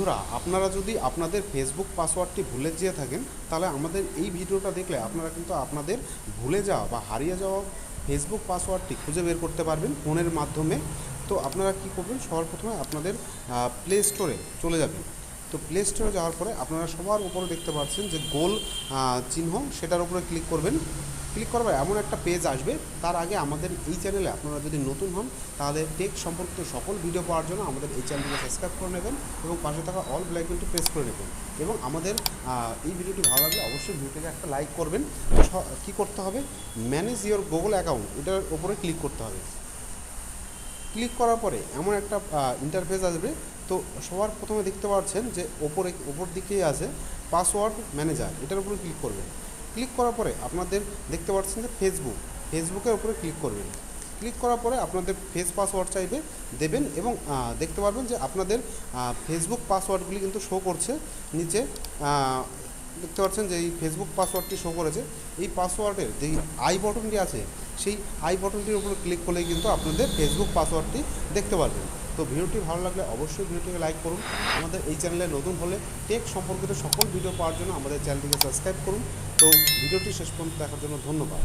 বন্ধুরা, আপনারা যদি আপনাদের ফেসবুক পাসওয়ার্ডটি ভুলে যেয়ে থাকেন, তাহলে আমাদের এই ভিডিওটা দেখলে আপনারা কিন্তু আপনাদের ভুলে যাওয়া বা হারিয়ে যাওয়া ফেসবুক পাসওয়ার্ডটি খুঁজে বের করতে পারবেন ফোনের মাধ্যমে। তো আপনারা কি করবেন, সবার প্রথমে আপনাদের প্লে স্টোরে চলে যাবেন। তো প্লে স্টোরে যাওয়ার পরে আপনারা সবার উপরে দেখতে পাচ্ছেন যে গোল চিহ্ন, সেটার উপরে ক্লিক করবেন। ক্লিক করবার এমন একটা পেজ আসবে। তার আগে আমাদের এই চ্যানেলে আপনারা যদি নতুন হন, তাহলে টেক সম্পর্কিত সকল ভিডিও পাওয়ার জন্য আমাদের এই চ্যানেলটিকে সাবস্ক্রাইব করে নেবেন এবং পাশে থাকা অল বেল আইকনটি প্রেস করে নেবেন। এবং আমাদের এই ভিডিওটি ভালো লাগলে অবশ্যই ভিডিওটিকে একটা লাইক করবেন। তো কী করতে হবে, ম্যানেজ ইওর গুগল অ্যাকাউন্ট, এটার উপরে ক্লিক করতে হবে। ক্লিক করার পরে এমন একটা ইন্টারফেস আসবে। তো সবার প্রথমে দেখতে পাচ্ছেন যে ওপর দিকেই আছে পাসওয়ার্ড ম্যানেজার, এটার উপরে ক্লিক করবেন। ক্লিক করার পরে আপনাদের দেখতে পাচ্ছেন যে ফেসবুকের উপরে ক্লিক করবেন। ক্লিক করার পরে আপনাদের পাসওয়ার্ড চাইবে, দেবেন এবং দেখতে পারবেন যে আপনাদের ফেসবুক পাসওয়ার্ডগুলি কিন্তু শো করছে নিচে। দেখতে পাচ্ছেন যে এই ফেসবুক পাসওয়ার্ডটি শো করেছে। এই পাসওয়ার্ডের যেই আই বটনটি আছে, সেই আই বটনটির উপরে ক্লিক করলেই কিন্তু আপনাদের ফেসবুক পাসওয়ার্ডটি দেখতে পারবেন। তো ভিডিওটি ভালো লাগলে অবশ্যই ভিডিওটিকে লাইক করুন। আমাদের এই চ্যানেলে নতুন হলে টেক সম্পর্কিত সকল ভিডিও পাওয়ার জন্য আমাদের চ্যানেলটিকে সাবস্ক্রাইব করুন। তো ভিডিওটি শেষ পর্যন্ত দেখার জন্য ধন্যবাদ।